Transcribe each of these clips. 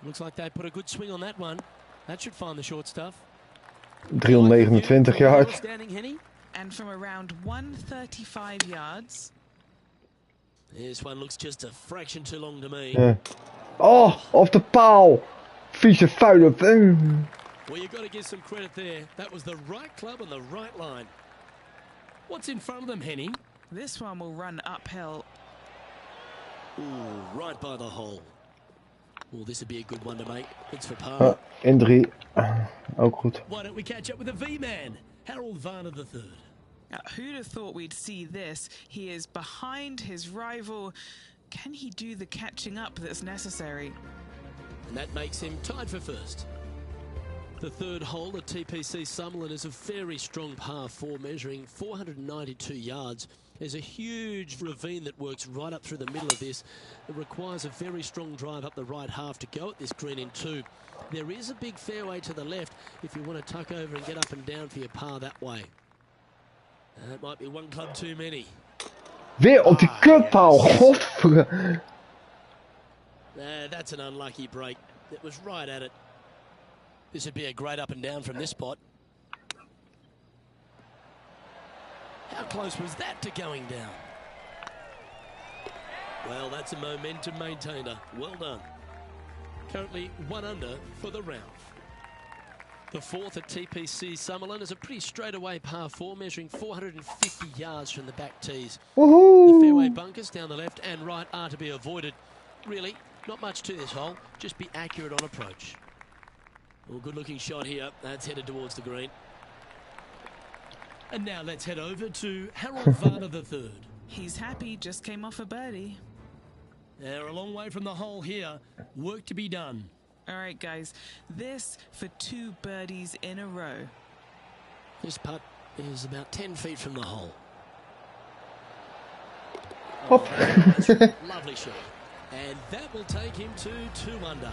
Looks like they put a good swing on that one. That should find the short stuff. 329 yards. And from around 135 yards. This one looks just a fraction too long to me. Yeah. Oh, off the paal. Vieze vuile. Well, you've got to give some credit there. That was the right club and the right line. What's in front of them, Henny? This one will run uphill. Ooh, right by the hole. Well, this would be a good one to make. It's for par. In 3. Ook goed. Why don't we catch up with the V-man, Harold Varner III. Who'd have thought we'd see this? He is behind his rival. Can he do the catching up that's necessary? And that makes him tied for first. The third hole at TPC Summerlin is a very strong par 4 measuring 492 yards. There's a huge ravine that works right up through the middle of this. It requires a very strong drive up the right half to go at this green in 2. There is a big fairway to the left if you want to tuck over and get up and down for your par that way. That might be one club too many. Weer op die kutpaal. Godver. That's an unlucky break. It was right at it. This would be a great up and down from this spot. How close was that to going down? Well, that's a momentum maintainer. Well done. Currently 1 under for the round. The fourth at TPC Summerlin is a pretty straightaway par 4 measuring 450 yards from the back tees. The fairway bunkers down the left and right are to be avoided. Really, not much to this hole. Just be accurate on approach. Well, good looking shot here. That's headed towards the green. And now let's head over to Harold Varner III. He's happy, just came off a birdie. They're a long way from the hole here. Work to be done. All right, guys. This for 2 birdies in a row. This putt is about 10 feet from the hole. Hop. Lovely shot. And that will take him to 2 under.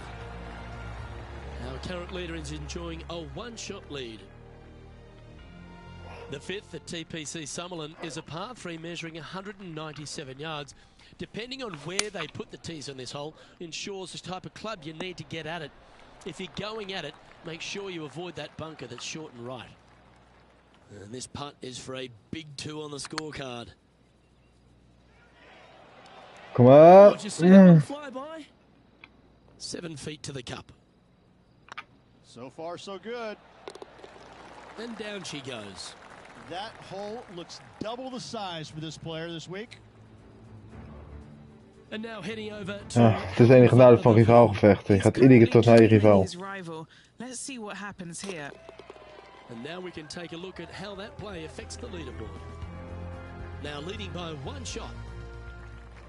Our current leader is enjoying a 1-shot lead. The fifth at TPC Summerlin is a par 3 measuring 197 yards. Depending on where they put the tees on this hole, ensures the type of club you need to get at it. If you're going at it, make sure you avoid that bunker that's short and right. And this putt is for a big 2 on the scorecard. Kom maar. Did you see that one fly by? 7 feet to the cup. So far, so good. And down she goes. That hole looks double the size for this player this week. And now heading over to Het is het enige nadeel van rivaalgevechten. Je gaat iedere keer terug naar je rivaal. Let's see what happens here. And now we can take a look at how that play affects the leaderboard. Now leading by 1 shot.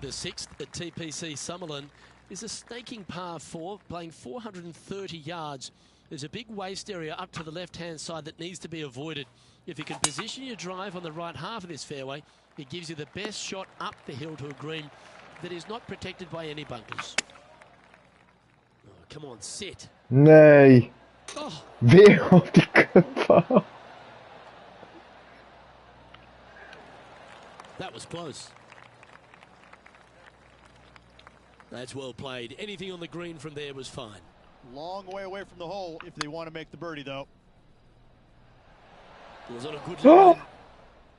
The sixth at TPC Summerlin is a staking par 4, playing 430 yards. There's a big waste area up to the left-hand side that needs to be avoided. If you can position your drive on the right half of this fairway, it gives you the best shot up the hill to a green that is not protected by any bunkers. Oh, come on, sit. Nee. Oh. Weer op die kutpaal. That was close. That's well played. Anything on the green from there was fine. Long way away from the hole if they want to make the birdie, though. Was on a good Oh, line.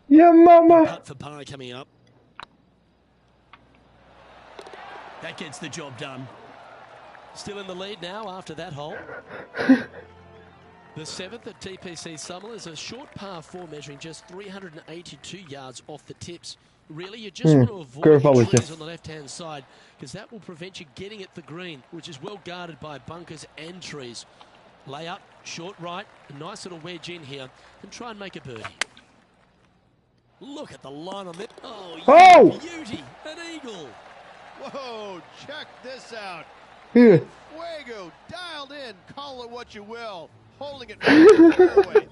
ja mama. Putt for par coming up. That gets the job done. Still in the lead now after that hole. The seventh at TPC Summerlin is a short par 4 measuring just 382 yards off the tips. Really, you just want to avoid the trees on the left-hand side because that will prevent you getting at the green, which is well guarded by bunkers and trees. Lay up, short right, a nice little wedge in here, and try and make a birdie. Look at the line on that. Oh, beauty, an eagle. Whoa, check this out. Hier. Fuego, dialed in, call it what you will. Holding it from the fairway.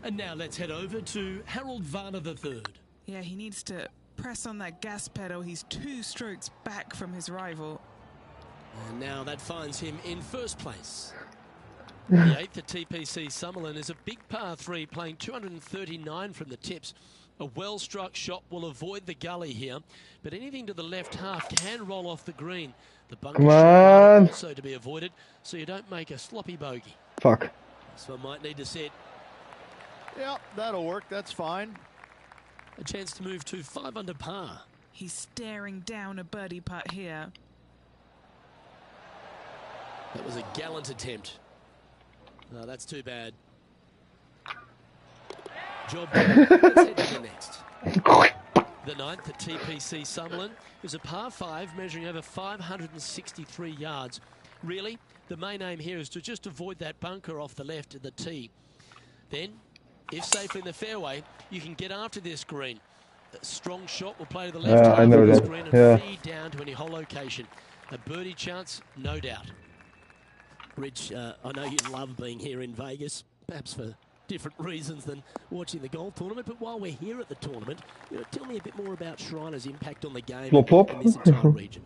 And now let's head over to Harold Varner III. Yeah, he needs to press on that gas pedal. He's 2 strokes back from his rival. And now that finds him in first place. The 8th at TPC Summerlin is a big par 3 playing 239 from the tips. A well-struck shot will avoid the gully here, but anything to the left half can roll off the green. The bunker Come shot on. also to be avoided, so you don't make a sloppy bogey. Fuck. So I might need to set Yeah, that'll work. That's fine. a chance to move to 5 under par. He's staring down a birdie putt here. That was a gallant attempt. No, that's too bad. Job done. Let's head to the next. The 9th at TPC Summerlin is a par 5 measuring over 563 yards. Really, the main aim here is to just avoid that bunker off the left of the tee. Then, if safely in the fairway, you can get after this green. A strong shot will play to the left I half know of this that. green and Yeah. feed down to any hole location. A birdie chance, no doubt. Rich, I know you love being here in Vegas, perhaps for different reasons than watching the golf tournament, but while we're here at the tournament, tell me a bit more about Shriners' impact on the game Plop, plop. in this entire region.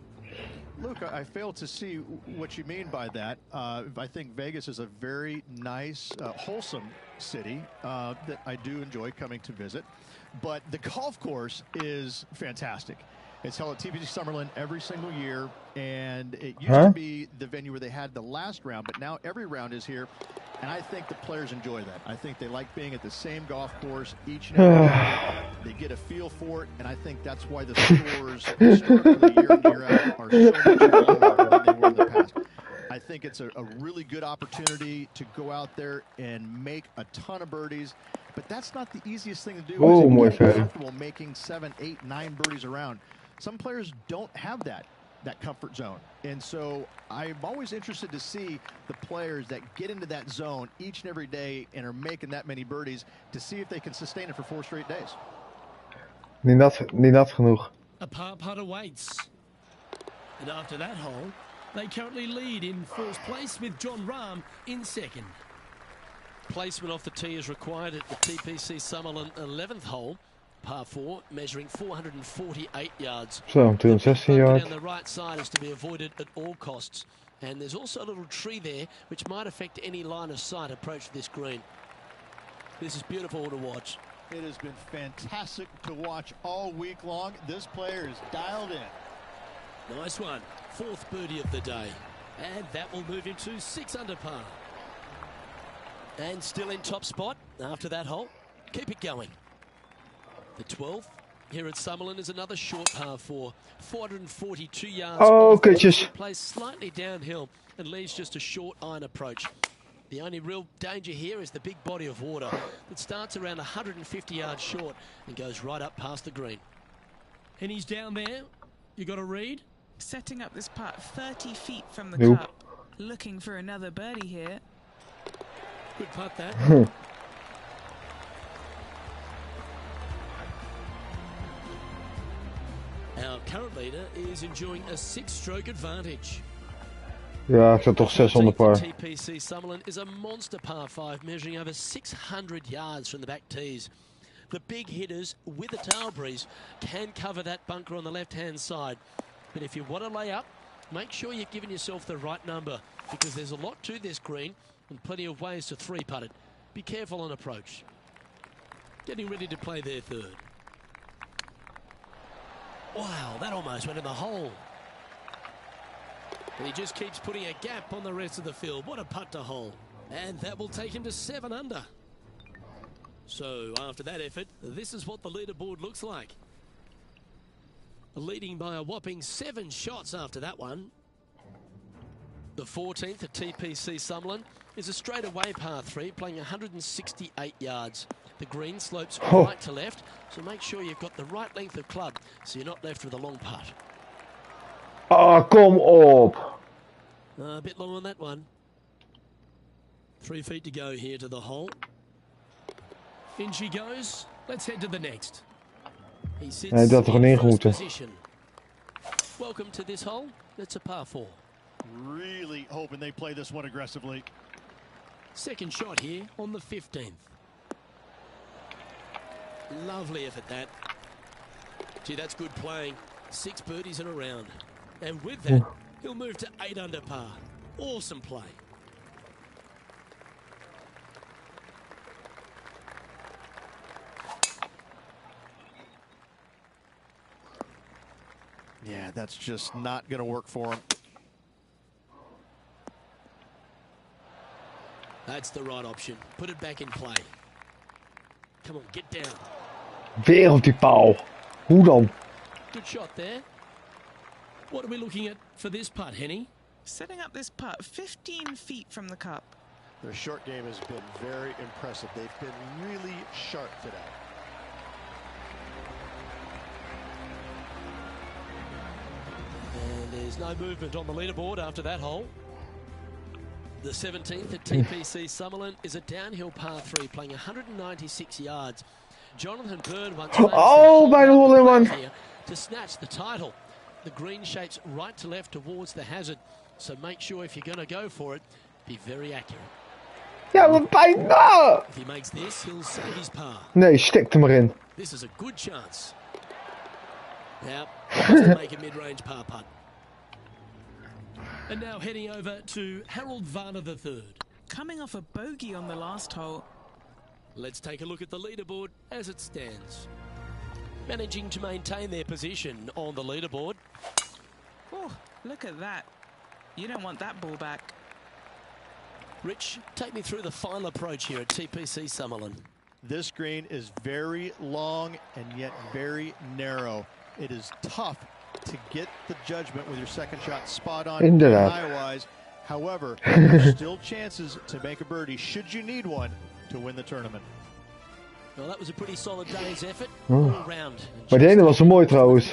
Luke, I fail to see what you mean by that. I think Vegas is a very nice, wholesome city that I do enjoy coming to visit. But the golf course is fantastic. It's held at TPC Summerlin every single year, and it used to be the venue where they had the last round, but now every round is here, and I think the players enjoy that. I think they like being at the same golf course each and every day. They get a feel for it, and I think that's why the scores historically year in year out are so much lower than they were in the past. I think it's a really good opportunity to go out there and make a ton of birdies, but that's not the easiest thing to do. Oh, is mooi getting zo. comfortable making 7, 8, 9 birdies around. Some players don't have that comfort zone, and so I'm always interested to see the players that get into that zone each and every day and are making that many birdies to see if they can sustain it for 4 straight days. Niet nat genoeg. A par putt awaits. And after that hole, they currently lead in first place with John Rahm in second. Placement off the tee is required at the TPC Summerlin 11th hole. Par 4, measuring 448 yards. Zo, 216 Bunker yard. down the right side is to be avoided at all costs. And there's also a little tree there which might affect any line of sight approach to this green. This is beautiful to watch. It has been fantastic to watch all week long. This player is dialed in. Nice one. 4th birdie of the day. And that will move him to 6 under par. And still in top spot after that hole. Keep it going. The 12th here at Summerlin is another short par 4. 442 yards. Oh, off the tee. kutjes. It plays slightly downhill and leaves just a short iron approach. The only real danger here is the big body of water that starts around 150 yards short and goes right up past the green. And he's down there. You got a read? Setting up this putt 30 feet from the Nope. cup. Looking for another birdie here. Good putt that. Our current leader is enjoying a 6-stroke advantage. Ja, ik zat toch 6 onder par. TPC Summerlin is a monster par 5 measuring over 600 yards from the back tees. The big hitters with a tail breeze can cover that bunker on the left-hand side. But if you want to lay up, make sure you're giving yourself the right number because there's a lot to this green and plenty of ways to 3-putt it. Be careful on approach. Getting ready to play their 3rd. Wow, that almost went in the hole. And he just keeps putting a gap on the rest of the field. What a putt to hole. And that will take him to 7 under. So after that effort, this is what the leaderboard looks like. Leading by a whopping 7 shots after that one. The 14th at TPC Summerlin is a straightaway par 3 playing 168 yards. The green slopes right to left, so make sure you've got the right length of club so you're not left with a long putt. Ah, kom op. A bit long on that one. 3 feet to go here to the hole. In she goes. Let's head to the next. He sits Hij had dat toch in in first moeten. position. Welcome to this hole. It's a par 4. Really hoping they play this one aggressively. Second shot here on the 15th. Lovely effort that. Gee, that's good playing. 6 birdies in a round. And with that, he'll move to 8 under par. Awesome play. Yeah, that's just not going to work for him. That's the right option. Put it back in play. Come on, get down. Weer op die paal. Hoe dan? Good shot there. What are we looking at for this putt, Henny? Setting up this putt 15 feet from the cup. Their short game has been very impressive. They've been really sharp today. And there's no movement on the leaderboard after that hole. The 17th at TPC Summerlin is a downhill par 3 playing 196 yards. Jonathan Byrne once bijna hole-in-one. here to snatch the title. The green shapes right to left towards the hazard, so make sure if you're going to go for it, be very accurate. Ja, maar bijna! If he makes this, he'll save his par. Nee, stikt hem erin. This is a good chance. Now, to make a mid-range par putt. And now heading over to Harold Varner III. Coming off a bogey on the last hole. Let's take a look at the leaderboard as it stands. Managing to maintain their position on the leaderboard. Oh, look at that. You don't want that ball back. Rich, take me through the final approach here at TPC Summerlin. This green is very long and yet very narrow. It is tough to get the judgment with your second shot spot on high-wise. However, there's still chances to make a birdie should you need one to win the tournament. Well, that was a pretty solid day's effort all round. Maar die ene was zo mooi trouwens.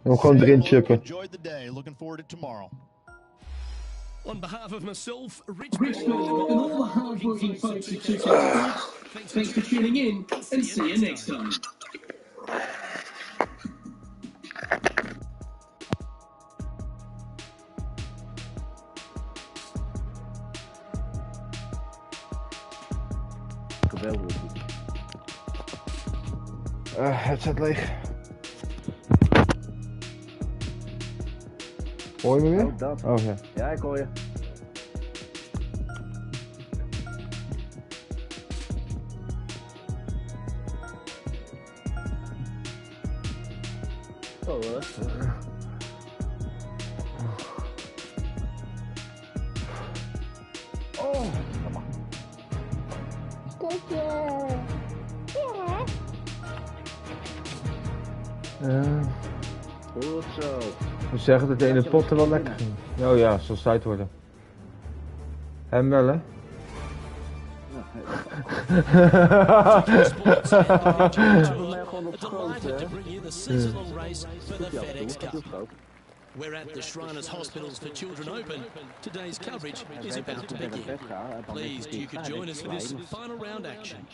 Hem gewoon erin chippen. Enjoyed the day. Looking forward to tomorrow. On behalf of myself, Rich And all the hard-working folks at TPC, thanks for tuning in, and see you next time. Headset leeg. Hoor je me weer? Oh, dat. Oh ja. Ja, ik hoor je. Oh, Oh. Goed zo. Ik moet zeggen dat de ene pot er wel lekker ging. Oh ja, zal tijd worden. Hem wel, hè? We're at the Shriners Hospitals for Children Open. Today's coverage is about to begin. Pleased you could join us for this final round action.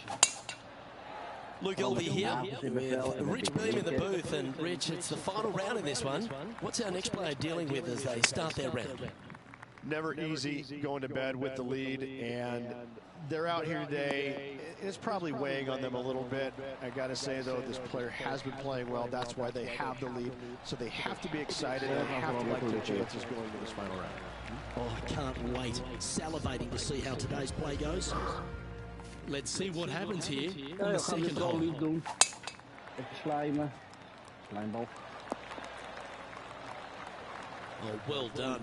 Luke Elvey here with Rich Beam in the booth, and Rich, it's the final round in this one. What's our next player dealing with as they start their round? Never easy going to bed with the lead, and they're out here today. It's probably weighing on them a little bit. I got to say, though, this player has been playing well. That's why they have the lead. So they have to be excited and have to like their chances going to this final round. Oh, I can't wait. Salivating to see how today's play goes. Let's see what happens here on the second hole. Doen. Even slijmen. Slijmbal. Oh, well done.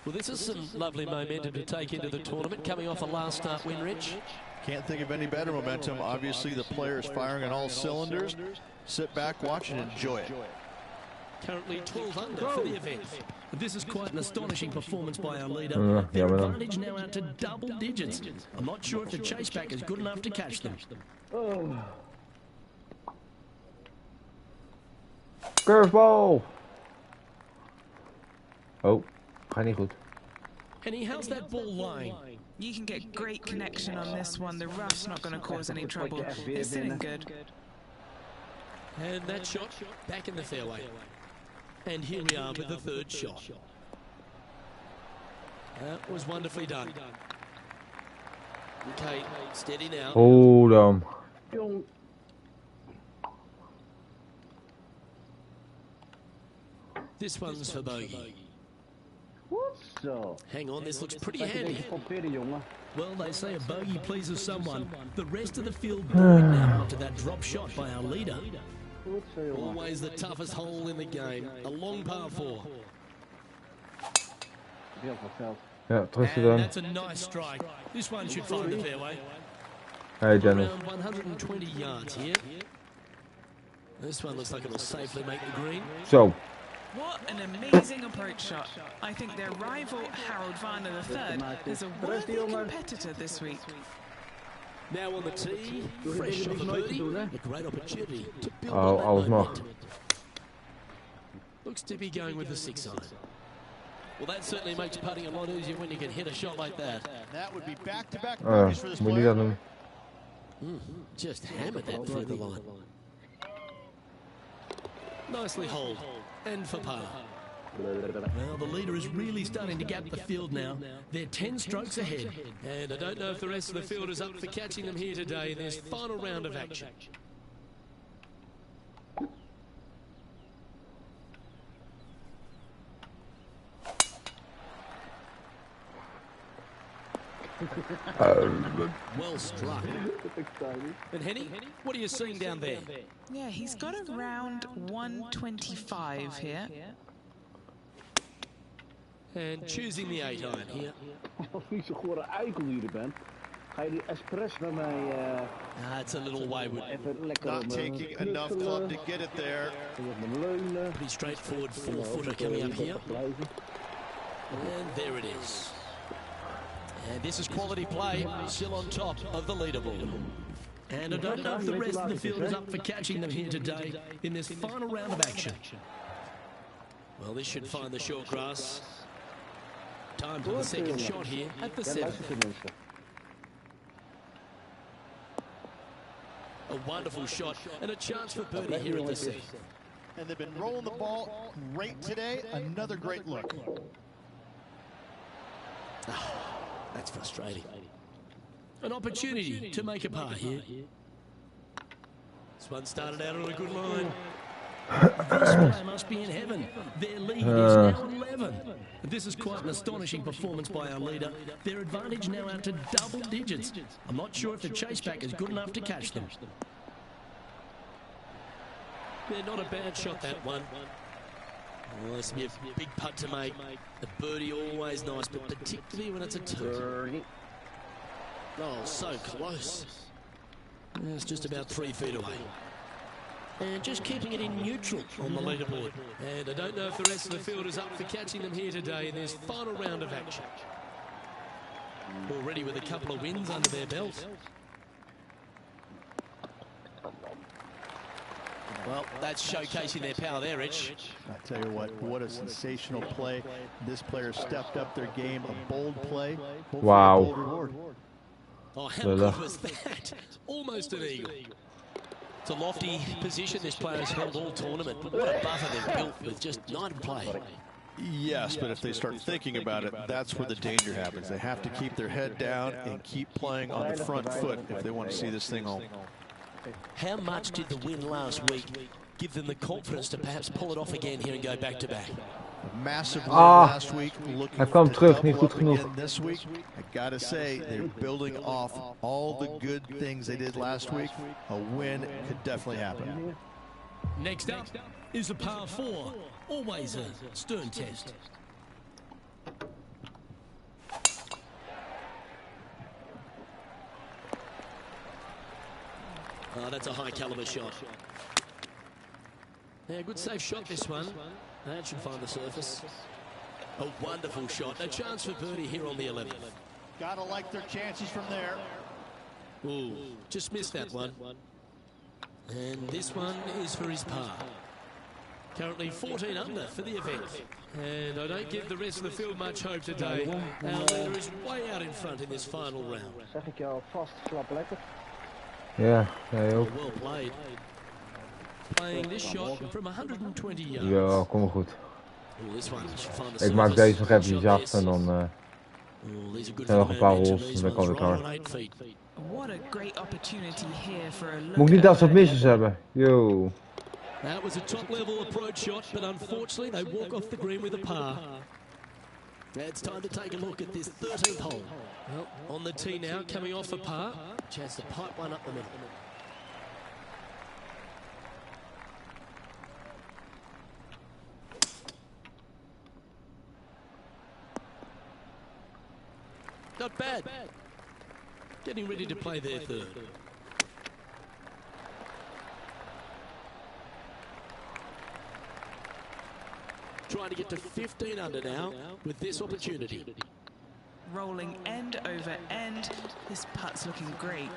Well, this is some lovely momentum to take into the tournament, coming off a last start win, Rich. Can't think of any better momentum. Obviously, the player is firing on all cylinders. Sit back, watch, and enjoy it. Currently 12 under for the event. This is quite an astonishing performance by our leader. Their advantage now out to double digits. I'm not sure if the chase back is good enough to catch them. Curveball! Oh, gaat niet goed. Henny, how's that ball lying? You can get great connection on this one. The rough's not going to cause any trouble. It's sitting good. And that shot back in the fairway. And here we are with the third shot. That was wonderfully done. Okay, steady now. Hold on. This one's for bogey. Zo. Hang on, this looks pretty handy. Well, they say a bogey pleases someone. The rest of the field bowing now after that drop shot by our leader. Goed zo, jongen. Always the toughest hole in the game. A long par 4. Heel veel veld. Ja, terug And gedaan. that's a nice strike. This one should find the fairway. Hey Dennis. Around 120 yards here. This one looks like it'll safely make the green. Zo. What an amazing approach shot. I think their rival, Harold Varner III, is a worthy competitor this week. Now on the tee, fresh off a birdie, a great opportunity to build Oh, on alles that nog. momentum. Looks to be going with the 6 iron. Well, that certainly makes putting a lot easier when you can hit a shot like that. That would be back-to-back birdies for this Moet je niet player. dat doen. Just hammered that through the line. Nicely holed, and for par. Well, the leader is really starting to gap the field now. They're 10 strokes ahead. And I don't know if the rest of the field is up for catching them here today in this final round of action. Well struck. And Henny, what are you seeing down there? Yeah, he's got around 125 here. And choosing the 8 iron here. Als vieze gore eikel die je er bent, ga je die expres bij mij It's a little wayward. even lekker Not op mijn taking enough club to get it there. op mijn leunen. Pretty straightforward 4-footer coming up here. And there it is. And this is quality play, still on top of the leaderboard. And I don't know if the rest of the field is up for catching them here today in this final round of action. Well, this should find the short grass. Time for the second shot here at the 7th. A wonderful shot and a chance for birdie here at the 7th. And they've been rolling the ball great today. Another great look. That's frustrating. An opportunity to make a par here. This one started out on a good line. This player must be in heaven. Their lead is now 11. This is quite an astonishing performance by our leader. Their advantage now out to double digits. I'm not sure if the chase back is good enough to catch them. Yeah, not a bad shot, that one. Well, this will be a big putt to make. A birdie always nice, but particularly when it's a 2. Oh, so close. It's just about 3 feet away. And just keeping it in neutral on the leaderboard. And I don't know if the rest of the field is up for catching them here today in this final round of action. Already with a couple of wins under their belt. Well, that's showcasing their power there, Rich. I tell you what a sensational play. This player stepped up their game, a bold play. Hopefully Wow. a bold reward. Oh, how good was that? Almost an eagle. It's a lofty position this player's held all tournament, but what a buffer they've built with just 9 play. Yes, but if they start thinking about it, that's where the danger happens. They have to keep their head down and keep playing on the front foot if they want to see this thing home. How much did the win last week give them the confidence to perhaps pull it off again here and go back-to-back? Massive win last week. Hij kwam to terug, double niet goed up genoeg. again this week. I gotta say, they're building off all the good things they did last week. A win could definitely happen. Next up is a par 4. Always a stern test. Oh, that's a high caliber shot. Yeah, good safe shot this one. That should find the surface. A wonderful shot. A chance for birdie here on the 11th. Gotta like their chances from there. Ooh, just missed that one. And this one is for his par. Currently 14 under for the event. And I don't give the rest of the field much hope today. Our leader is way out in front in this final round. Zeg ik je alvast, slap lekker. Ja, jij ook. Well played. Playing this shot from 120 yards. Ja, kom maar goed. Ooh, this one should find the Ik maak surface. deze nog eventjes af en dan Ooh, these are good zijn nog for een paar the man. holes en These dan kan ones ik right klaar. on 8 feet. What a great opportunity here for a look. Moet ik niet at dat soort birdie. misses hebben? Yo. That was a top-level approach shot, but unfortunately they walk off the green with a par. It's time to take a look at this 13th hole. Well, on the tee now, coming off a par. Chance to pipe one up the middle. Not bad. Getting ready to play their third. Trying to get to 15 under now with this opportunity. Rolling end over end. This putt's looking great.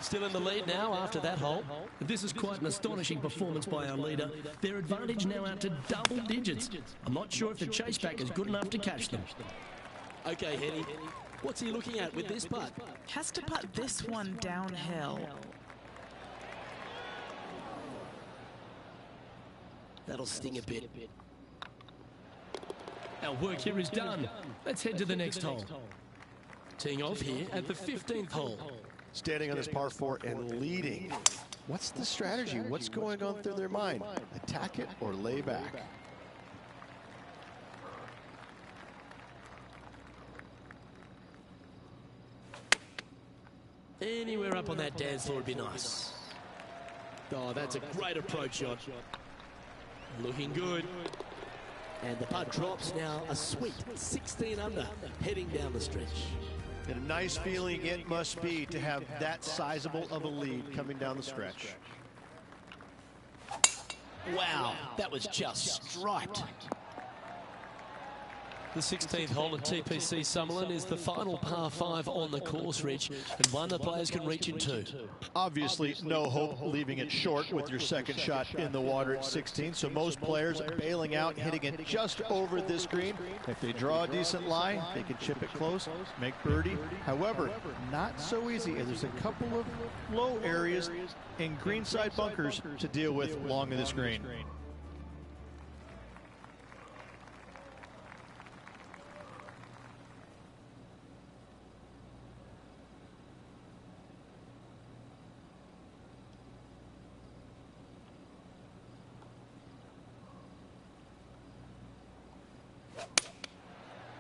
Still in the lead now after that hole. This is quite an astonishing performance by our leader. Their advantage now out to double digits. I'm not sure if the chase back is good enough to catch them. Okay, Henny, what's he looking at with this putt? Has to putt this one downhill. That'll sting a bit. Our work here is done. Let's head to the next hole. Teeing off here at the 15th hole. Standing on this par 4 and leading. What's the strategy? What's going on through their mind? Attack it or lay back? Anywhere up on that dance floor would be nice. Oh, that's a great approach shot. Looking good. And the putt drops now a sweet 16 under, heading down the stretch. And a nice feeling it must be to have that sizable of a lead coming down the stretch. Wow, that was just striped. The 16th hole at TPC Summerlin is the final par 5 on the course, Rich, and one the players can reach in 2. Obviously, no hope leaving it short with your second shot in the water at 16, so most players are bailing out, hitting it just over this green. If they draw a decent lie, they can chip it close, make birdie. However, not so easy, as there's a couple of low areas and greenside bunkers to deal with along this green.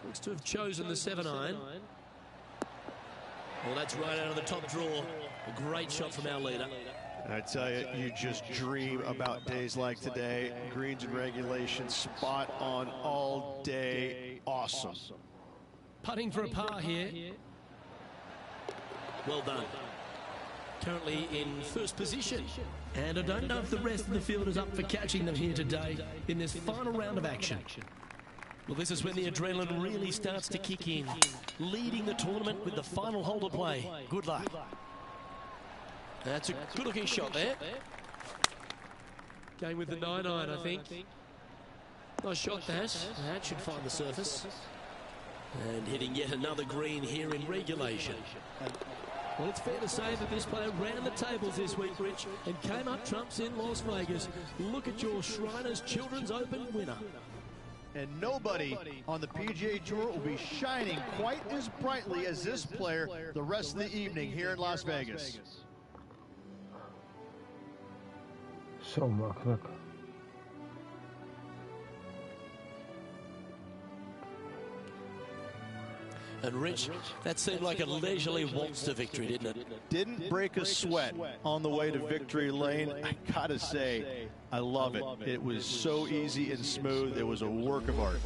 Looks to have chosen the 7-iron. Well, that's right out of the top draw. A great shot from our leader. I tell you, you just dream about days like today. Greens and regulation, spot on all day. Awesome. Putting for a par here. Well done. Currently in first position. And I don't know if the rest of the field is up for catching them here today in this final round of action. Well, this is when the adrenaline really starts to kick in. Leading the tournament with the final hole to play. Good luck. That's a good-looking shot there. Going with the 9-iron, I think. Nice shot, that. That should find the surface. And hitting yet another green here in regulation. Well, it's fair to say that this player ran the tables this week, Rich, and came up trumps in Las Vegas. Look at your Shriners Children's Open winner. And nobody on the PGA Tour will be shining quite as brightly as this player the rest of the evening here in Las Vegas. Zo makkelijk. And Rich, that seemed like a leisurely waltz to victory, didn't it? Didn't break a sweat on the way to victory lane. I gotta say, I love it. It was so easy and smooth. It was a work of art.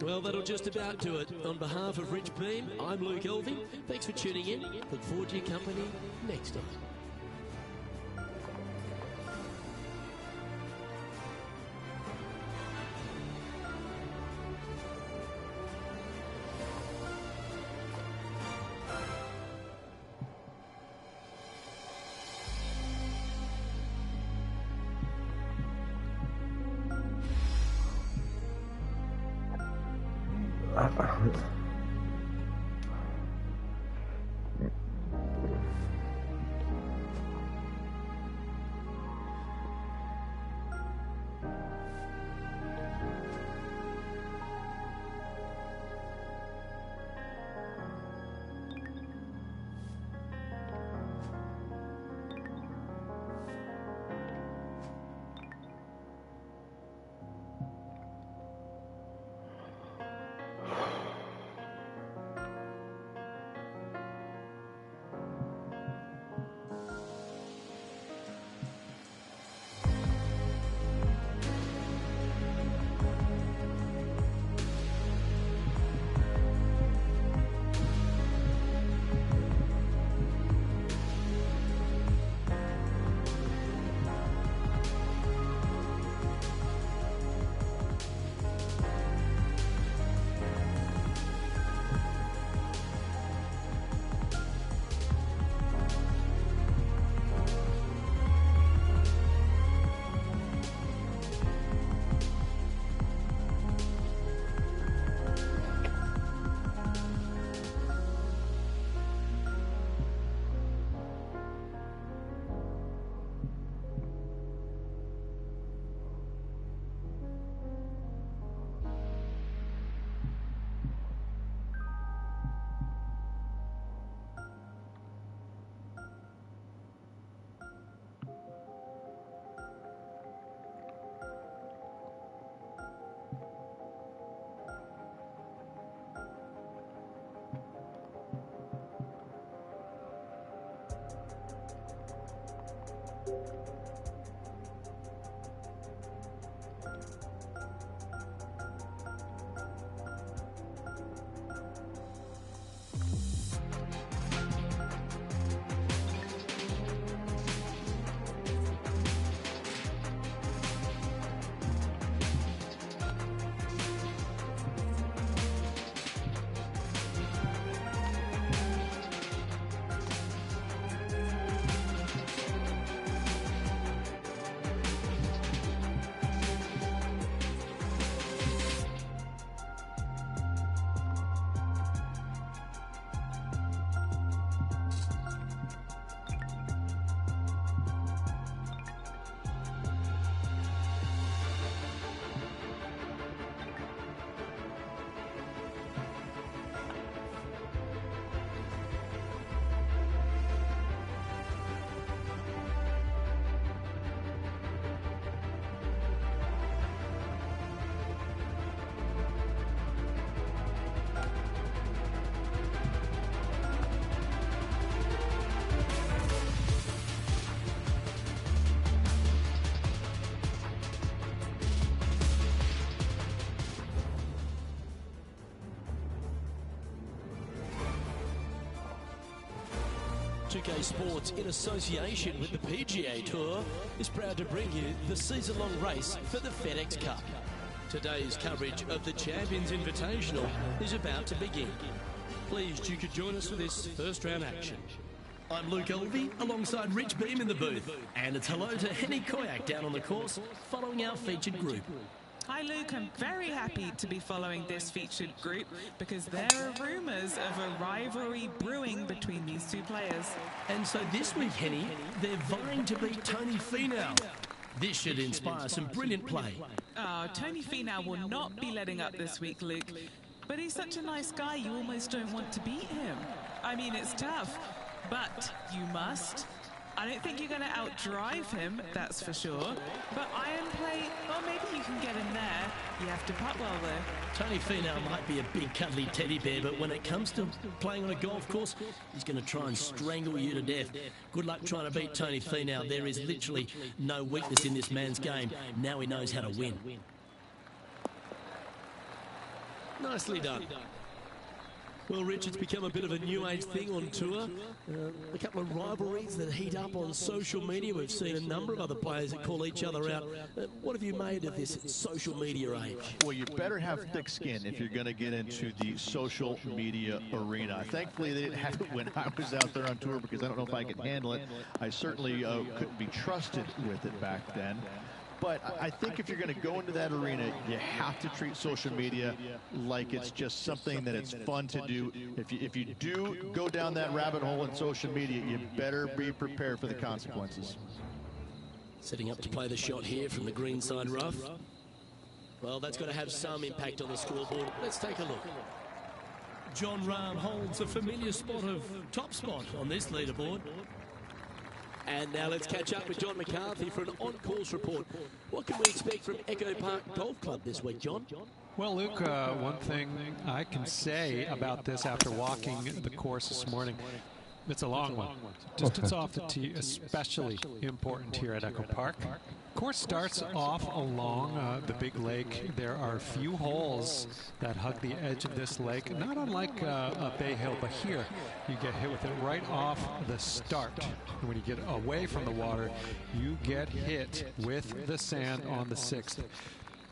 Well, that'll just about do it. On behalf of Rich Beem, I'm Luke Elving. Thanks for tuning in. Look forward to your company next time. SK Sports, in association with the PGA Tour, is proud to bring you the season-long race for the FedEx Cup. Today's coverage of the Champions Invitational is about to begin. Pleased you could join us for this first-round action. I'm Luke Elvey, alongside Rich Beam in the booth. And it's hello to Henny Koyak down on the course, following our featured group. Hi Luke, I'm very happy to be following this featured group because there are rumours of a rivalry brewing between these two players. And so this week, Henny, they're vying to beat Tony Finau. This should inspire some brilliant play. Oh, Tony Finau will not be letting up this week, Luke. But he's such a nice guy, you almost don't want to beat him. I mean, it's tough, but you must. I don't think you're going to outdrive him, that's for sure. But iron play, well, maybe you can get him there. You have to putt well, though. Tony Finau might be a big cuddly teddy bear, but when it comes to playing on a golf course, he's going to try and strangle you to death. Good luck trying to beat Tony Finau. There is literally no weakness in this man's game. Now he knows how to win. Nicely done. Well, Rich, it's become a bit of a new age thing on tour. A couple of rivalries that heat up on social media. We've seen a number of other players that call each other out. What have you made of this social media age? Well, you better have thick skin if you're going to get into the social media arena. Thankfully, they didn't have it when I was out there on tour because I don't know if I could handle it. I certainly couldn't be trusted with it back then. But I think if you're going to go into that arena, you have to treat social media like it's just something that it's fun to do. If you do go down that rabbit hole in social media, you better be prepared for the consequences. Setting up to play the shot here from the greenside rough. Well, that's going to have some impact on the scoreboard. Let's take a look. Jon Rahm holds a familiar spot of top spot on this leaderboard. And now let's catch up with John McCarthy for an on-course report. What can we expect from Echo Park Golf Club this week, John? Well, Luke, one thing I can say about this after walking the course this morning, it's a long one. Distance off the tee, especially important here at Echo Park. Course starts off along the big lake. There are a few holes that hug the edge of this lake, not unlike a Bay Hill, but here you get hit with it right off the start. And when you get away from the water, you get hit with the sand on the sixth.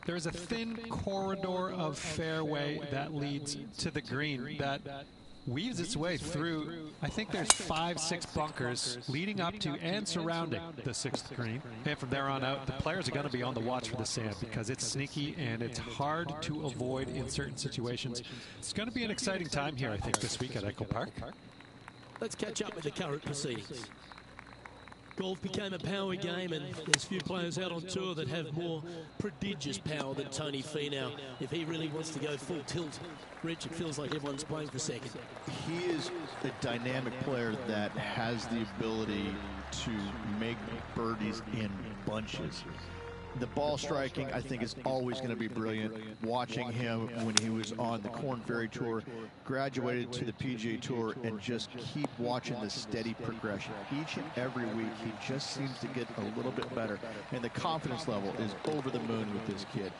There's a thin corridor of fairway that leads to the green that weaves its way through. I think there's 5-6 bunkers leading up to and surrounding the sixth green. And from there on out, the players are going to be on the watch for the sand because it's sneaky and it's hard to avoid in certain situations. It's going to be an exciting time here, I think, this week at Echo Park. Let's catch up with the current proceedings. Golf became a power game, and there's few players out on tour that have more prodigious power than Tony Finau. If he really wants to go full tilt, Rich, it feels like everyone's playing for second. He is a dynamic player that has the ability to make birdies in bunches. The ball striking, I think, is always going to be brilliant. Watching him when he was on the Korn Ferry Tour, graduated to the PGA Tour, and just keep watching the steady progression. Each and every week, he just seems to get a little bit better, and the confidence level is over the moon with this kid.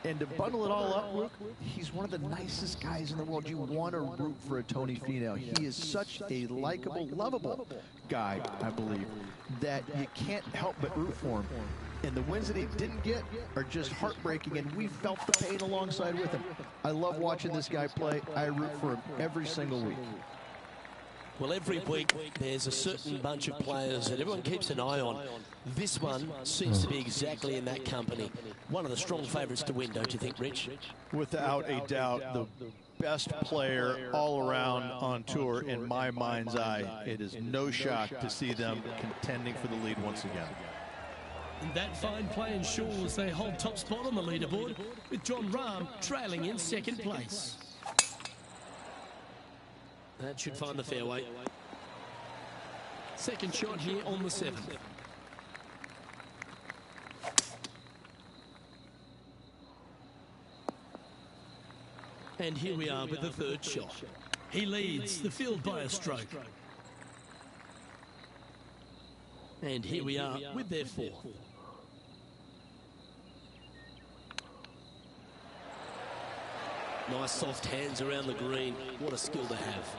And to bundle it all up, Luke, he's one of the nicest guys in the world. You want to root for a Tony Finau. He is such a likable, lovable guy, I believe, that you can't help but root for him. And the wins that he didn't get are just heartbreaking, and we felt the pain alongside with him. I love watching this guy play. I root for him every single week. Well, every week there's a certain bunch of players that everyone keeps an eye on. This one seems to be exactly in that company. One of the strong favourites to win, don't you think, Rich? Without a doubt, the best player all around on tour in my mind's eye. It is no shock to see them contending for the lead once again. And that fine play ensures they hold top spot on the leaderboard, with Jon Rahm trailing in second place. That should find the fairway. Second shot here on the 7th. And here we are with the third shot. He leads the field by a stroke. And here we are with their fourth. Nice soft hands around the green. What a skill to have.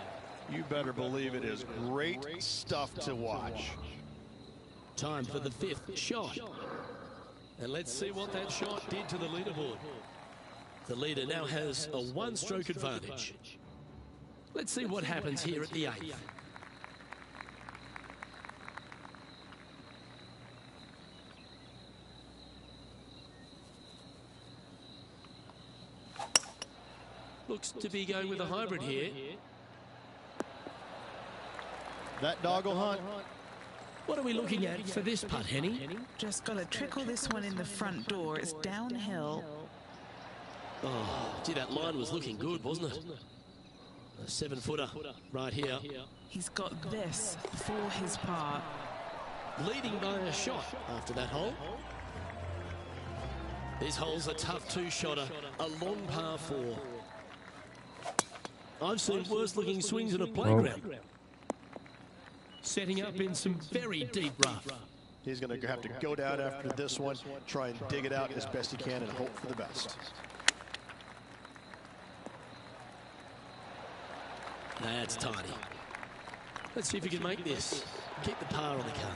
You better believe it is great stuff to watch. Time for the 5th shot. And let's see what that shot did to the leaderboard. The leader now has a 1-stroke advantage. Let's see what happens here at the 8th. Looks to be going with a hybrid here. That doggle hunt. What are we looking at for this putt, Henny? Just got to trickle this one in the front door. It's downhill. Oh, gee, that line was looking good, wasn't it? A 7-footer right here. He's got this for his par. Leading by a shot after that hole. This hole's a tough 2-shotter, a long par 4. I've seen worse looking swings in a playground. Setting up in some very deep rough. He's going to have to go down after this one, try and dig it out as best he can and hope for the best. That's tidy. Let's see if he can make this. Keep the par on the card.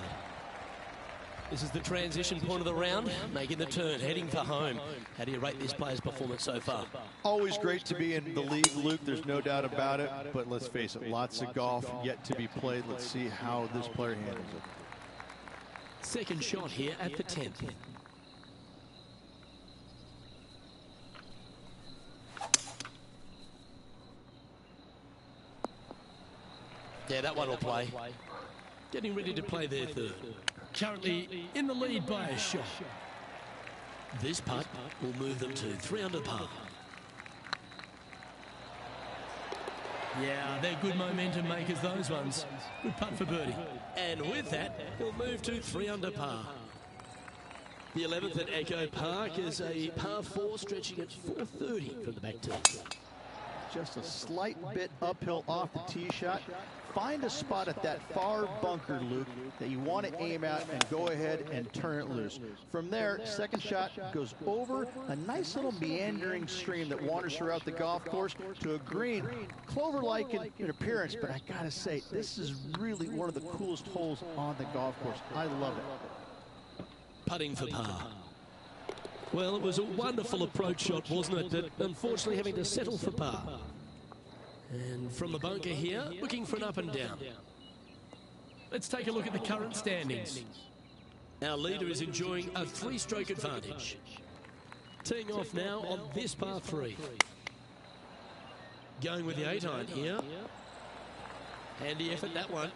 This is the transition point of the round, making the turn, heading for home. How do you rate this player's performance so far? Always great to be in the league, Luke. There's no doubt about it. But let's face it, lots of golf yet to be played. Let's see how this player handles it. Second shot here at the 10th. Yeah, that one will play. Getting ready to play their third. Currently in the lead by a shot. This putt will move them to 3 under par. Yeah, they're good momentum makers, those ones. Good putt for birdie. And with that, he'll move to 3 under par. The 11th at Echo Park is a par 4 stretching at 430 from the back tee. Just a slight bit uphill off the tee shot. Find a spot at that far bunker, Luke, that you want to aim at and go ahead and turn it loose. From there, second shot goes over a nice little meandering stream that wanders throughout the golf course to a green, clover-like in appearance. But I gotta say, this is really one of the coolest holes on the golf course. I love it. Putting for par. Well, it was a wonderful approach shot, wasn't it? But unfortunately having to settle for par. And from the bunker here, looking for an up and down. Let's take a look at the current standings. Our leader is enjoying a 3-stroke advantage. Teeing off now on this par 3. Going with the 8-iron here. Handy effort, that one.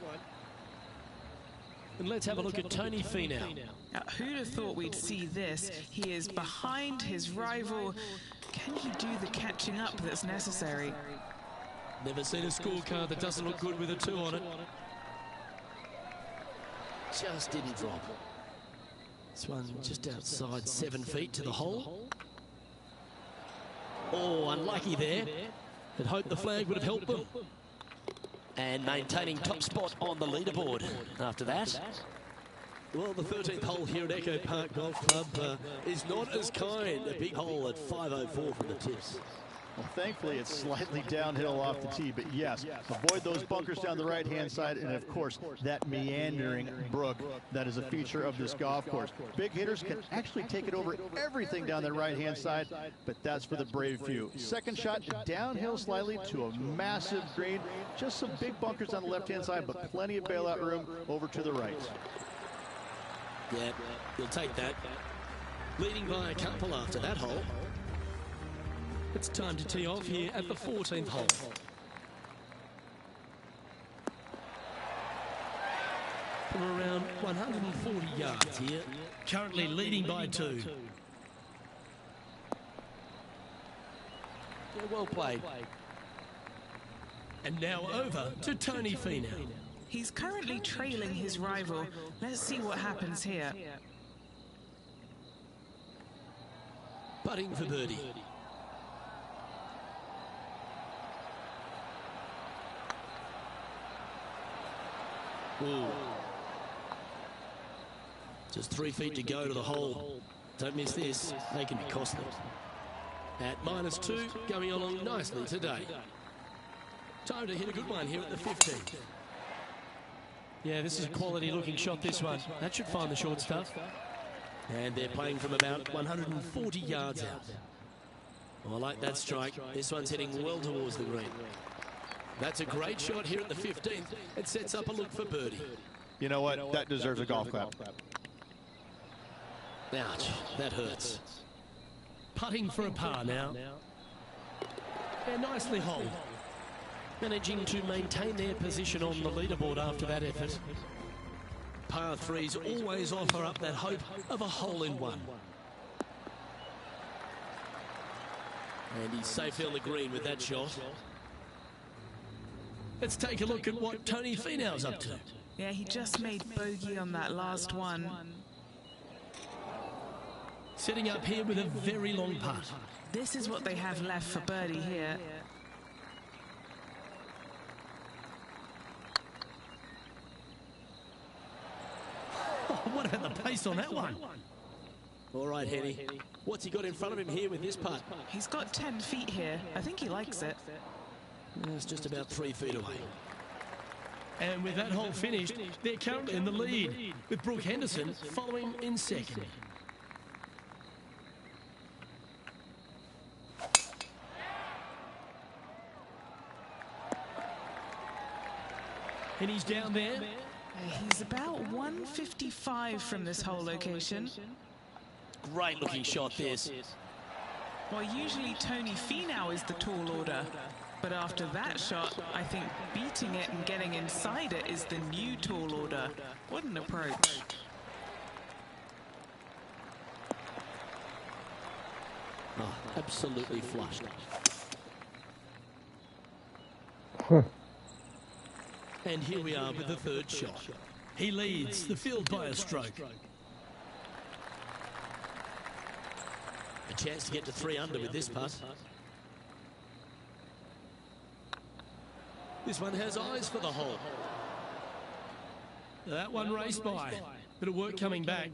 And let's have a look at Tony Finau. Now, who'd have thought we'd see this? He is behind his rival. Can he do the catching up that's necessary? Never seen a scorecard that doesn't look good with a 2 on it. Just didn't drop. This one just outside 7 feet to the hole. Oh, unlucky there. Had hoped the flag would have helped them. And maintaining top spot on the leaderboard after that. Well, the 13th hole here at Echo Park Golf Club is not as kind. A big hole at 504 from the tips. Well, thankfully, it's slightly downhill off the tee, but yes, avoid those bunkers down the right-hand side, and of course, that meandering brook that is a feature of this golf course. Big hitters can actually take it over everything down the right-hand side, but that's for the brave few. Second shot, downhill slightly to a massive green. Just some big bunkers on the left-hand side, but plenty of bailout room over to the right. Yeah, you'll take that. Leading by a couple after that hole. It's time to tee off here at the 14th hole. From around 140 yards here. Currently leading by 2. Yeah, well played. And now over to Tony Finau. He's currently trailing his rival. Let's see what happens here. Putting for birdie. Ooh. Just 3 feet to go to the hole. Don't miss this. They can be costly. At -2, going along nicely today. Time to hit a good one here at the 15. Yeah, this is a quality looking shot, this one. That should find the short stuff. And they're playing from about 140 yards out. Oh, I like that strike. This one's heading well towards the green. That's a great shot here at the 15th. It sets up a look for birdie. You know what? That deserves a golf clap. Ouch, that hurts. Putting for a par now. And nicely holed. Managing to maintain their position on the leaderboard after that effort. Par threes always offer up that hope of a hole-in-one. And he's safely on the green with that shot. Let's take a look at what Tony Finau's up to. Yeah, he just made bogey on that last one. Sitting up here with a very long putt. This is what they have left for birdie here. What about the pace on that one? All right, Henny. What's he got in front of him here with this putt? He's got 10 feet here. I think he likes it. It's just about 3 feet away. And with that hole finished, they're currently in the lead, with Brooke Henderson following in second. And he's down there. He's about 155 from this hole location. Great looking shot, this. Well, usually Tony Finau is the tall order. But after that shot, I think beating it and getting inside it is the new tall order. What an approach. Oh, absolutely flushed. And here we are with the third shot. He leads the field by a stroke. A chance to get to 3 under with this putt. This one has eyes for the hole. That one raced by. Bit of work coming back.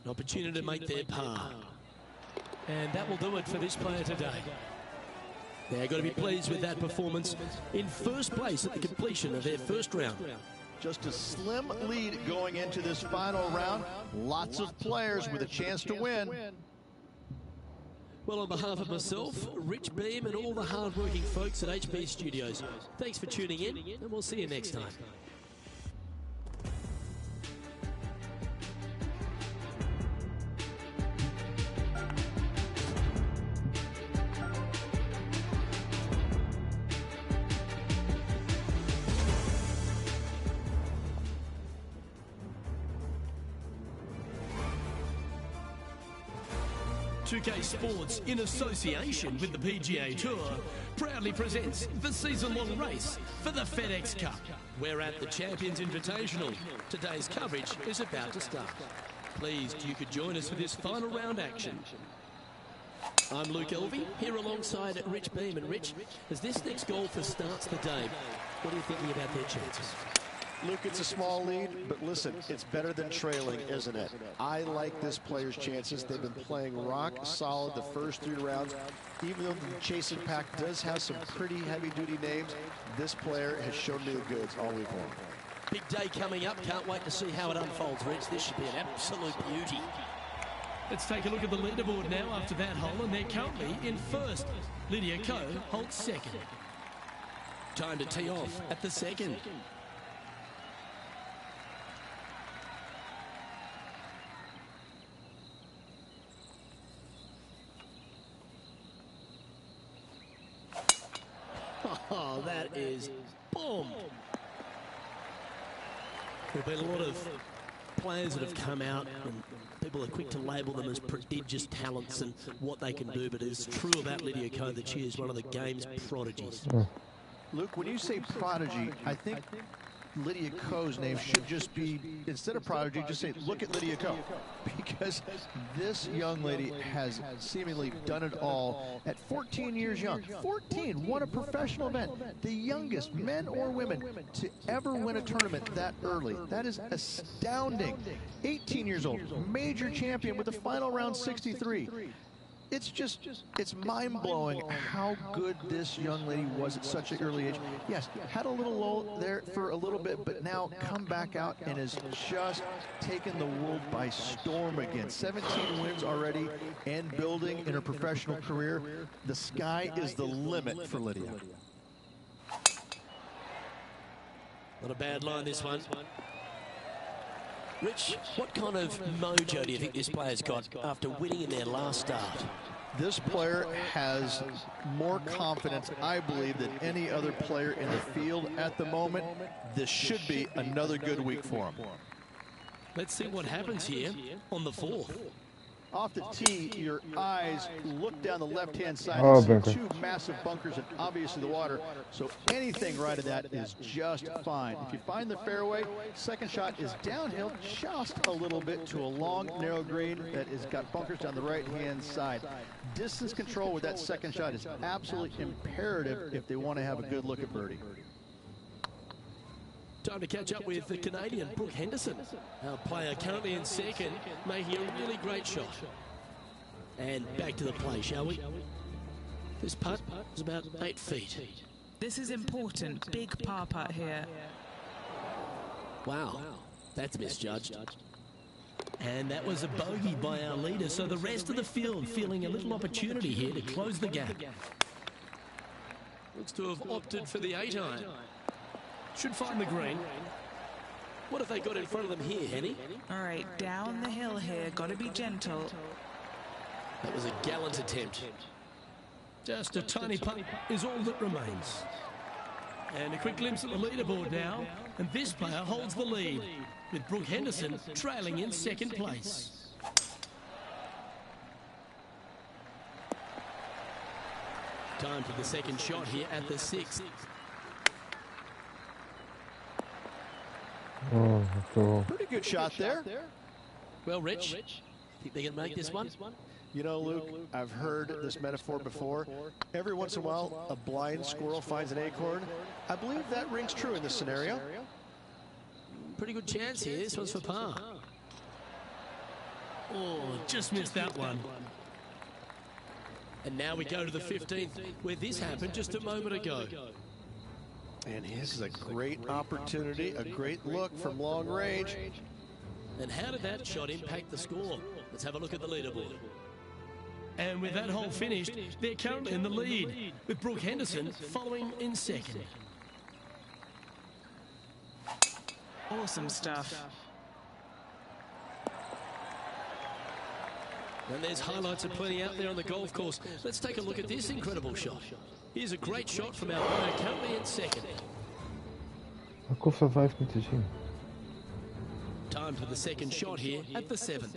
An opportunity to make their par. And that will do it for this player today. They're going to be pleased with that performance in first place at the completion of their first round. Just a slim lead going into this final round. Lots of players with a chance to win. Well, on behalf of myself, Rich Beam, and all the hard-working folks at HP Studios, thanks for tuning in, and we'll see you next time. K Sports, in association with the PGA Tour, proudly presents the season-long race for the FedEx Cup. We're at the Champions Invitational. Today's coverage is about to start. Pleased you could join us for this final round action. I'm Luke Elvey, here alongside Rich Beam. And Rich, as this next golfer starts the day, what are you thinking about their chances? Luke, it's a small lead, but listen, it's better than trailing, isn't it? I like this player's chances. They've been playing rock solid the first 3 rounds. Even though the chasing pack does have some pretty heavy-duty names, this player has shown me the goods all week long. Big day coming up. Can't wait to see how it unfolds, Rich. This should be an absolute beauty. Let's take a look at the leaderboard now after that hole, and they're currently in first. Lydia Ko holds second. Time to tee off at the second. Oh, that is boom. There have been a lot of players that have come out, and people are quick to label them as prodigious talents and what they can do, but it's true about Lydia Ko that she is one of the game's prodigies. Luke, when you say prodigy, I think Lydia Ko's name should just be, instead of prodigy, just say, look at Lydia Ko. Because this young lady has seemingly done it all at 14 years young. 14, won a professional event. The youngest, men or women, to ever win a tournament that early. That is astounding. 18 years old, major champion with a final round 63. it's mind-blowing how good this young lady was at such an early age. Yes, had a little low there for a little bit, but now come back out and has just taken the world by storm again. 17 wins already and building in her professional career. The sky is the limit for Lydia. Not a bad line, this one. Rich, what kind of mojo do you think this player's got after winning in their last start? This player has more confidence, I believe, than any other player in the field at the moment. This should be another good week for him. Let's see what happens here on the 4th. Off the tee, your eyes look down the left-hand side and see two massive bunkers and obviously the water. So anything right of that is just fine. If you find the fairway, second shot is downhill just a little bit to a long, narrow green that has got bunkers down the right-hand side. Distance control with that second shot is absolutely imperative if they want to have a good look at birdie. Time to catch up with the Canadian Brooke Henderson, our player currently in second, making a really great shot. And back to the play, shall we? This putt is about 8 feet. This is important. Big par putt here. Wow, that's misjudged. And that was a bogey by our leader, so the rest of the field feeling a little opportunity here to close the gap. Looks to have opted for the 8-iron. Should find the green. What have they got in front of them here, Henny? All right, down the hill here. Got to be gentle. That was a gallant attempt. Just a tiny putt is all that remains. And a quick glimpse at the leaderboard now. And this player holds the lead, with Brooke Henderson trailing in second place. Time for the second shot here at the 6th. Pretty good shot there. Well, Rich, think they can make this one? You know, Luke, I've heard this metaphor before. Every once in a while, a blind squirrel finds an acorn. I believe that rings true in this scenario. Pretty good chance here. This one's for par. Oh, just missed that one. And now we go to the 15th, where this happened just a moment ago. And this is a great opportunity, a great look from long range. And how did that shot impact the score? Let's have a look at the leaderboard. And with that hole finished, they're currently in the lead, with Brooke Henderson following in second. Awesome stuff. And there's highlights aplenty out there on the golf course. Let's take a look at this incredible shot. Here's a great shot from our player currently in second. Ik hoef dat 5 niet te zien. Time for the second shot here at the 7th.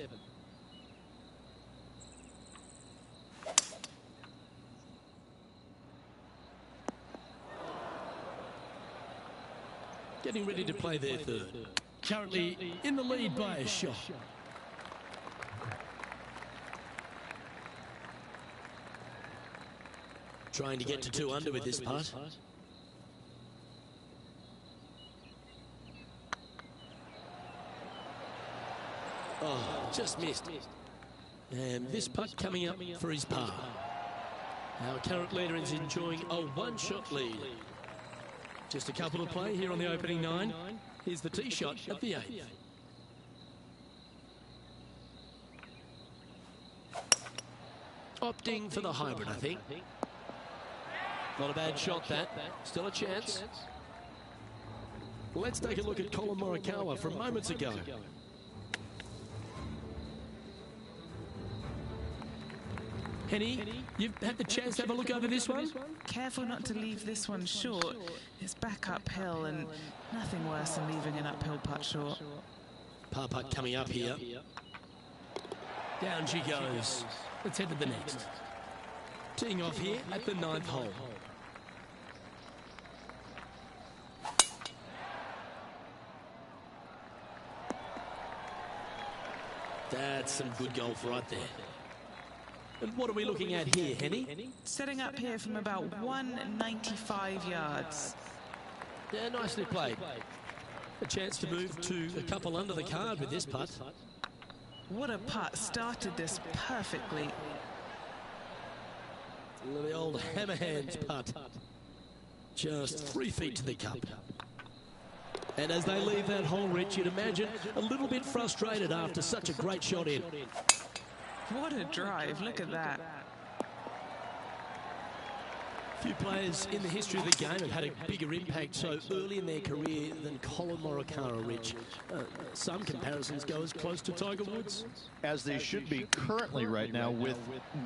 Getting ready to play their third. Currently in the lead by a shot. Trying to get to 2 under with this putt. Oh, just missed. And this putt coming up for his par. Our current leader is enjoying a 1-shot lead. Just a couple to play here on the opening 9. Here's the tee shot at the 8th. Opting for the hybrid, I think. Not a bad shot, that. Still a chance. Let's take a look at Colin Morikawa from moments ago. Henny, you've had the chance to have a look over this one? Careful not to leave this one short. It's back uphill and nothing worse than leaving an uphill putt short. Par putt coming up here. Down she goes. Let's head to the next. Teeing off here at the 9th hole. That's some good golf right there. And what are we looking at here, Henny? Setting up here from about 195 yards. Yeah, nicely played. A chance to move to a couple under the card with this putt. What a putt. Started this perfectly. The old hammer hands putt. Just 3 feet to the cup. And as they leave that hole, Rich, you'd imagine a little bit frustrated after such a great shot in. What a drive. Look at that. Few players in the history of the game have had a bigger impact so early in their career than Colin Morikawa, Rich. Some comparisons go as close to Tiger Woods. As they should be currently right now with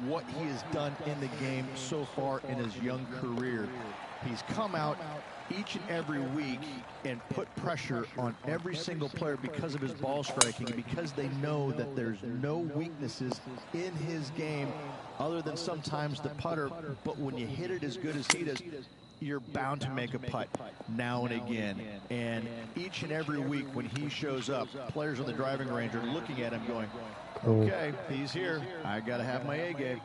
what he has done in the game so far in his young career. He's come out each and every week and put pressure on every single player because of his ball striking, because they know that there's no weaknesses in his game other than sometimes the putter. But when you hit it as good as he does, you're bound to make a putt now and again. And each and every week when he shows up, players on the driving range are looking at him going, okay, he's here. I got to have my A game.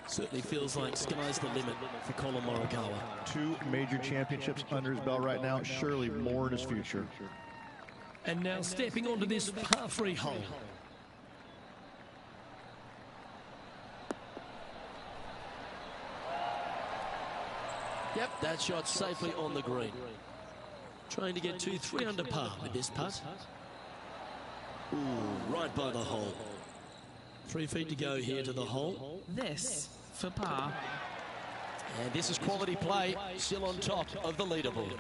Certainly feels like sky's the limit for Colin Morikawa. 2 major championships under his belt right now, surely more in his future. And now stepping onto this par 3 hole. Yep, that shot safely on the green. Trying to get 2-3 under par with this putt. Ooh, right by the hole. 3 feet to go here to the hole. This for par. And this is quality play, still on top of the leaderboard.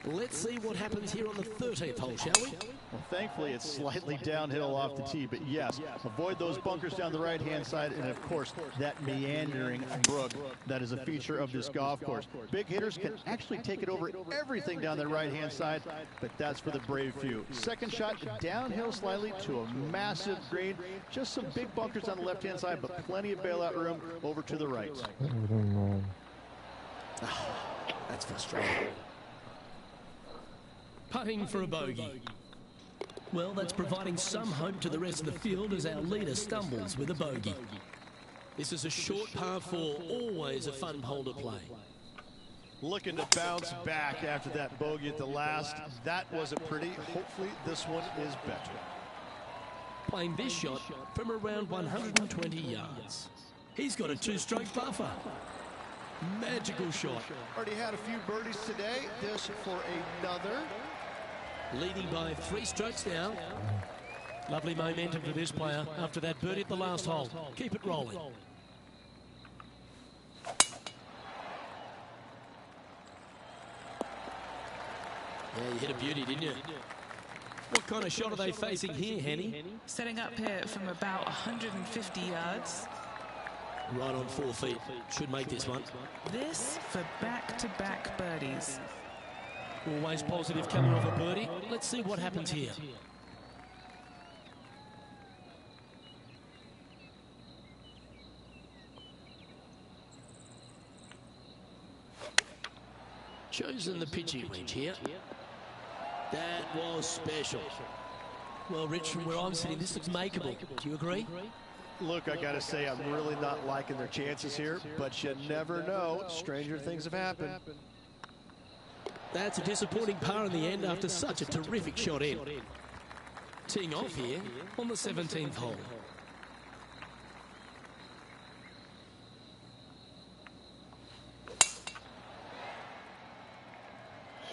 Let's see what happens here on the 13th hole, shall we? Well, thankfully, it's slightly downhill off the tee, but yes, avoid those bunkers down the right-hand side, and of course, that meandering brook that is a feature of this golf course. Big hitters can actually take it over everything down the right-hand side, but that's for the brave few. Second shot, downhill slightly to a massive green. Just some big bunkers on the left-hand side, but plenty of bailout room over to the right. That's frustrating. Putting for a bogey. Well, that's providing some hope to the rest of the field as our leader stumbles with a bogey. This is a short par 4, always a fun hole to play. Looking to bounce back after that bogey at the last. That wasn't pretty. Hopefully this one is better. Playing this shot from around 120 yards. He's got a 2-stroke buffer. Magical shot. Already had a few birdies today. This for another. Leading by 3 strokes now. Lovely momentum for this player after that birdie at the last hole. Keep it rolling. Yeah, you hit a beauty, didn't you? What kind of shot are they facing here, Henny? Setting up here from about 150 yards. Right on 4 feet. Should make this one. This for back-to-back birdies. Always positive coming off a birdie. Let's see what happens here. Chosen the pitching wedge here. That was special. Well, Rich, from where I'm sitting, this looks makeable. Do you agree? Look, I gotta say, I'm really not liking their chances here, but you never know. Stranger things have happened. That's a disappointing par in the end after such a terrific shot in. Teeing off here on the 17th hole.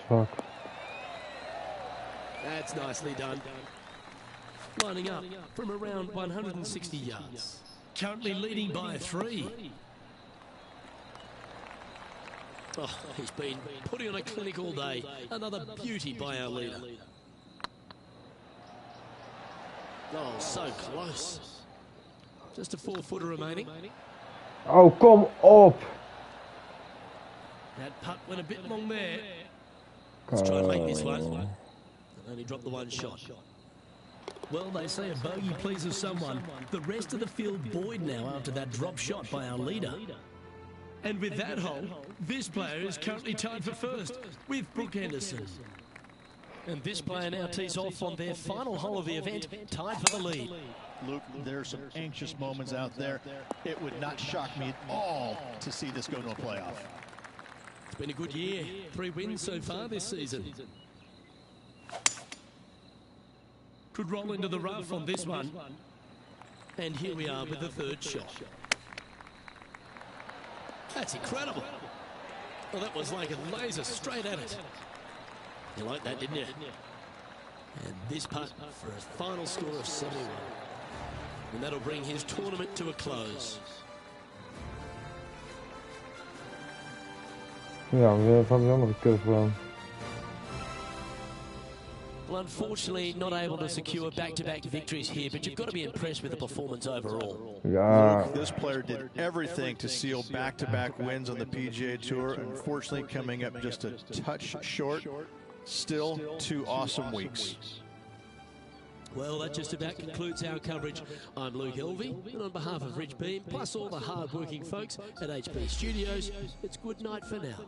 Fuck. That's nicely done. Lining up from around 160 yards. Currently leading by 3. Oh, he's been putting on a clinic all day. Another beauty by our leader. Oh, so close. Just a 4-footer remaining. Oh, come up! That putt went a bit long there. Let's try and make this one. Only dropped the 1 shot. Well, they say a bogey pleases someone. The rest of the field buoyed now after that drop shot by our leader. And with that hole, this player is currently tied for first with Brooke Henderson. And this player now tees off on their final hole of the event, tied for the lead. Luke, there's some anxious moments out there. It would not shock me at all to see this go to a playoff. It's been a good year. 3 wins so far this season. Could roll into the rough on this one. And here we are with the 3rd shot. That's incredible. Well, that was like a laser straight at it. You liked that, didn't you? And this putt for a final score of 71. And that'll bring his tournament to a close. Ja, we hebben helemaal de kut gedaan. Well, unfortunately, not able to secure back-to-back victories here, but you've got to be impressed with the performance overall. Ja. This player did everything to seal back-to-back wins on the PGA Tour. Unfortunately, coming up just a touch short. Still 2 awesome weeks. Well, that just about concludes our coverage. I'm Luke Elvey, and on behalf of Rich Beam, plus all the hard-working folks at HP Studios, it's good night for now.